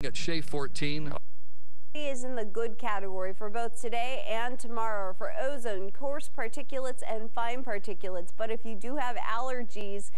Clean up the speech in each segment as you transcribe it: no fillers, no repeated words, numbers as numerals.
At Shea 14. Is in the good category for both today and tomorrow for ozone, coarse particulates, and fine particulates. But if you do have allergies,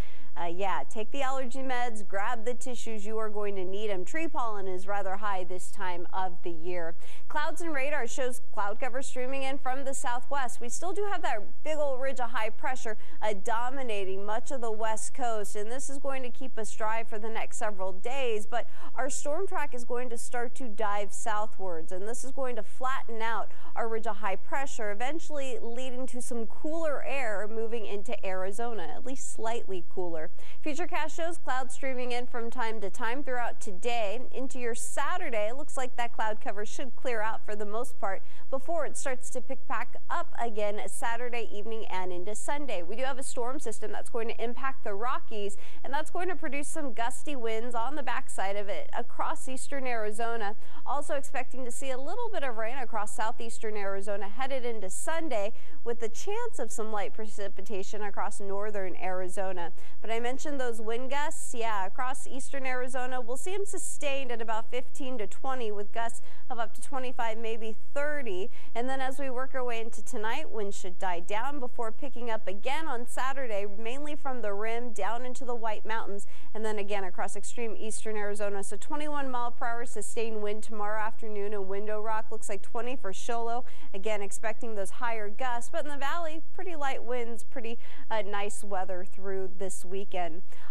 yeah, take the allergy meds, grab the tissues. You are going to need them. Tree pollen is rather high this time of the year. Clouds and radar shows cloud cover streaming in from the southwest. We still do have that big old ridge of high pressure dominating much of the west coast, and this is going to keep us dry for the next several days. But our storm track is going to start to dive southwards, and this is going to flatten out our ridge of high pressure, eventually leading to some cooler air moving into Arizona, at least slightly cooler. Futurecast shows clouds streaming in from time to time throughout today. Into your Saturday, it looks like that cloud cover should clear out for the most part before it starts to pick back up again Saturday evening and into Sunday. We do have a storm system that's going to impact the Rockies, and that's going to produce some gusty winds on the backside of it across eastern Arizona. Also expecting to see a little bit of rain across southeastern Arizona headed into Sunday, with the chance of some light precipitation across northern Arizona. But I mentioned those wind gusts, yeah, across eastern Arizona. We'll see them sustained at about 15 to 20 with gusts of up to 25, maybe 30. And then as we work our way into tonight, winds should die down before picking up again on Saturday, mainly from the rim down into the White Mountains, and then again across extreme eastern Arizona. So 21-mile-per-hour sustained wind tomorrow afternoon in Window Rock. Looks like 20 for Show Low. Again, expecting those higher gusts, but in the valley, pretty light winds, pretty nice weather through this weekend.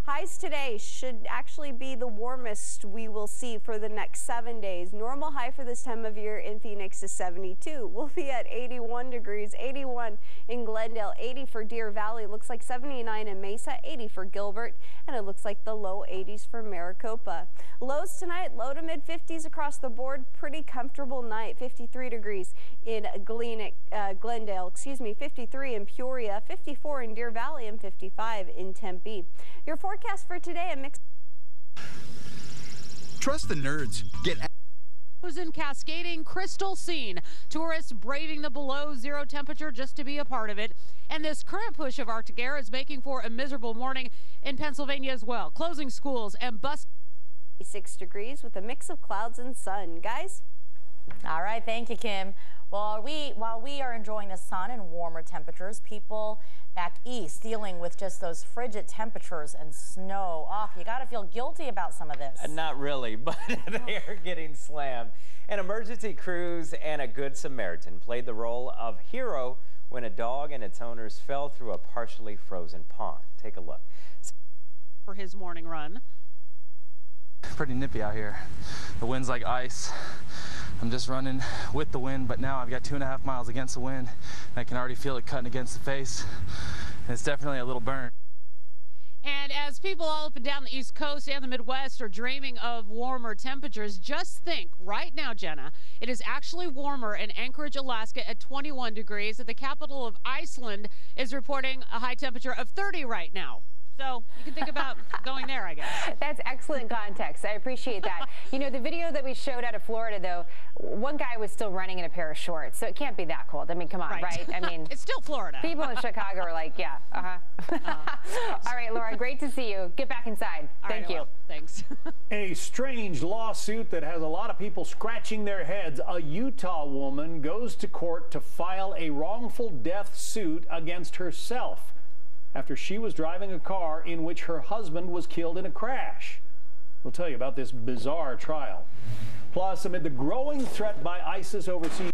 Highs today should actually be the warmest we will see for the next 7 days. Normal high for this time of year in Phoenix is 72. We'll be at 81 degrees, 81 in Glendale, 80 for Deer Valley. Looks like 79 in Mesa, 80 for Gilbert, and it looks like the low 80s for Maricopa. Lows tonight, low to mid 50s across the board. Pretty comfortable night, 53 degrees in Glendale, 53 in Peoria, 54 in Deer Valley, and 55 in Tempe. Your forecast for today, a mix. Trust the nerds. Get in cascading crystal scene. Tourists braving the below zero temperature just to be a part of it. And this current push of Arctic air is making for a miserable morning in Pennsylvania as well. Closing schools and bus. 6 degrees with a mix of clouds and sun. Guys? All right, thank you, Kim. Well, while we are enjoying the sun and warmer temperatures, people back east dealing with just those frigid temperatures and snow. Oh, you got to feel guilty about some of this. Not really, but they are getting slammed. An emergency crews and a Good Samaritan played the role of hero when a dog and its owners fell through a partially frozen pond. Take a look. For his morning run. Pretty nippy out here. The wind's like ice. I'm just running with the wind, but now I've got 2.5 miles against the wind, and I can already feel it cutting against the face. And it's definitely a little burn. And as people all up and down the East Coast and the Midwest are dreaming of warmer temperatures, just think right now, Jenna, it is actually warmer in Anchorage, Alaska at 21 degrees. The capital of Iceland is reporting a high temperature of 30 right now. So you can think about going there, I guess. That's excellent context. I appreciate that. You know, the video that we showed out of Florida, though, one guy was still running in a pair of shorts, so it can't be that cold. I mean, come on, right? I mean, it's still Florida. People in Chicago are like, yeah, All right, Laura, great to see you. Get back inside. Thank you. Thanks. A strange lawsuit that has a lot of people scratching their heads. A Utah woman goes to court to file a wrongful death suit against herself after she was driving a car in which her husband was killed in a crash. We'll tell you about this bizarre trial. Plus, amid the growing threat by ISIS overseas.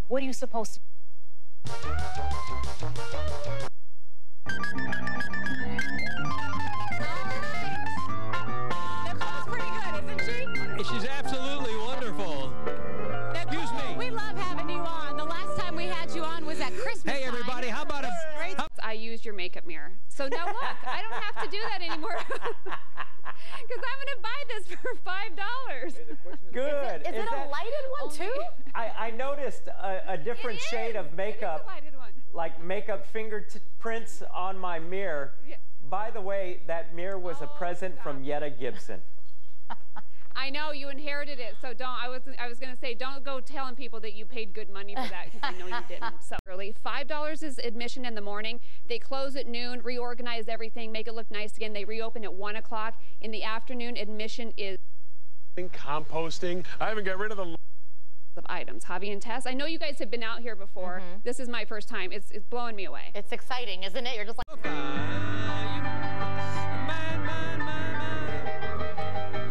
What are you supposed to Nicole's pretty good, isn't she? She's absolutely wonderful. Excuse me. We love having you on. The last time we had you on was at Christmas. Hey, everybody, how about I used your makeup mirror. So now look, I don't have to do that anymore. Because I'm going to buy this for $5. Good. Is it a lighted one, too? I noticed a different shade of makeup. It is a lighted one. Like makeup fingerprints on my mirror. Yeah. By the way, that mirror was a present from Yetta Gibson. I know you inherited it, so don't. I was going to say, don't go telling people that you paid good money for that, because I know you didn't. So early, $5 is admission in the morning. They close at noon, reorganize everything, make it look nice again. They reopen at 1 o'clock in the afternoon. Admission is composting. I haven't got rid of the of items. Javi and Tess, I know you guys have been out here before. This is my first time. It's blowing me away. It's exciting, isn't it? You're just like...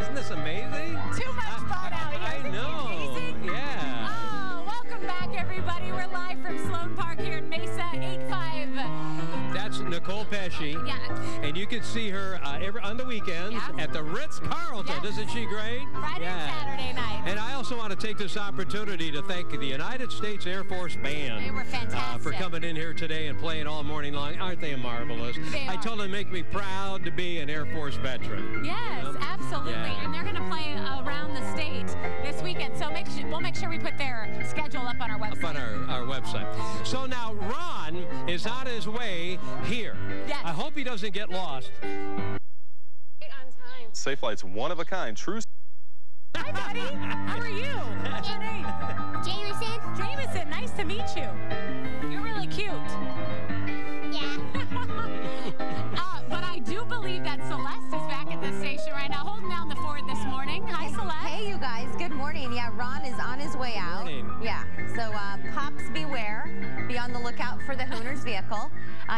Isn't this amazing? Too much fun out here. I know. Yeah. Oh, welcome back, everybody. We're live from Sloan Park here in Mesa, 8-5. That's Nicole Pesci. Yeah. And you can see her on the weekends at the Ritz-Carlton. Yes. Isn't she great? Friday and Saturday night. And I also want to take this opportunity to thank the United States Air Force Band. They were fantastic. For coming in here today and playing all morning long. Aren't they marvelous? I told them it make me proud to be an Air Force veteran. Yes, absolutely. Yeah. And they're going to play around the state this weekend. So we'll make sure we put their schedule up on our website. Up on our website. So now Ron is on his way here. Yes. I hope he doesn't get lost. On time. Safe Flight's one of a kind. True. Hi, buddy. How are you? What's your name? Jameson. Jameson, nice to meet you. You're really cute. Yeah. But I do believe that Celeste is back at the station right now, holding down the fort this morning. Hi, Celeste. Hey, you guys. Good morning. Yeah, Ron is on his way out. Morning. Yeah. So cops beware. Be on the lookout for the Hooners vehicle.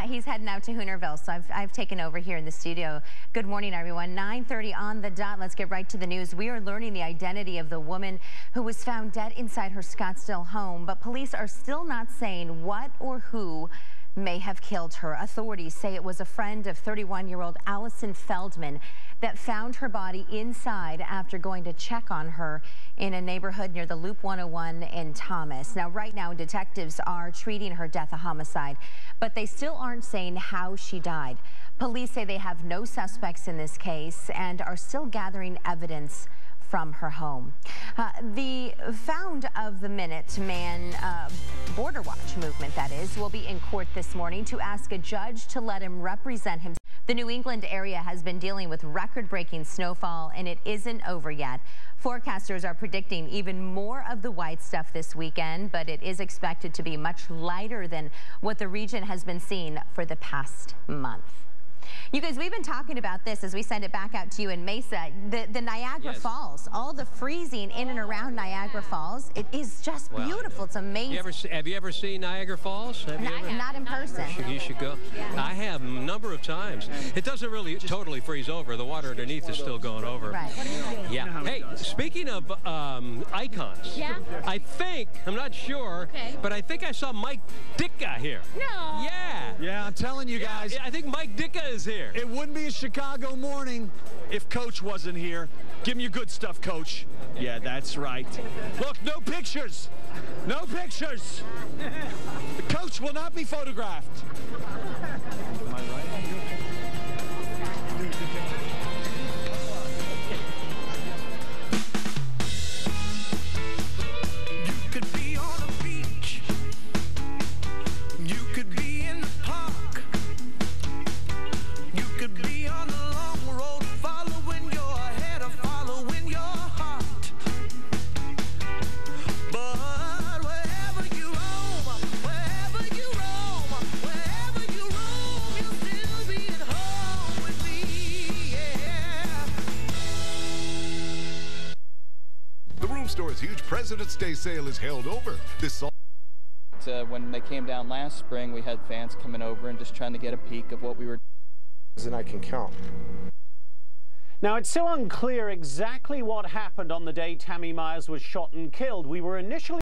He's heading out to Hoonerville, so I've taken over here in the studio. Good morning, everyone. 9:30 on the dot. Let's get right to the news. We are learning the identity of the woman who was found dead inside her Scottsdale home, but police are still not saying what or who may have killed her. Authorities say it was a friend of 31-year-old Allison Feldman that found her body inside after going to check on her in a neighborhood near the Loop 101 in Thomas. Now, right now, detectives are treating her death a homicide, but they still aren't saying how she died. Police say they have no suspects in this case and are still gathering evidence from her home. The Found of the Minute Man Border Watch movement, that is, will be in court this morning to ask a judge to let him represent himself. The New England area has been dealing with record-breaking snowfall, and it isn't over yet. Forecasters are predicting even more of the white stuff this weekend, but it is expected to be much lighter than what the region has been seeing for the past month. You guys, we've been talking about this as we send it back out to you in Mesa. The Niagara Falls, all the freezing in and around Niagara Falls. It is just beautiful. It's amazing. Have you ever seen Niagara Falls? Not in person. You should go. I have a number of times. It doesn't really totally freeze over. The water underneath is still going over. Right. Yeah. Hey, speaking of icons, I think, I'm not sure, but I think I saw Mike Ditka here. No. Yeah. Yeah, I'm telling you guys. Yeah, I think Mike Ditka is here. It wouldn't be a Chicago morning if Coach wasn't here. Give me your good stuff, Coach. Yeah, that's right. Look, no pictures. No pictures. The coach will not be photographed. Am I right? You could be on a beach. You could be in the park. You could be on the long road, following your head or following your heart. But wherever you roam, you'll still be at home with me, yeah. The Room Store's huge President's Day sale is held over. When they came down last spring, we had fans coming over and just trying to get a peek of what we were. And I can count. Now, it's still unclear exactly what happened on the day Tammy Myers was shot and killed. We were initially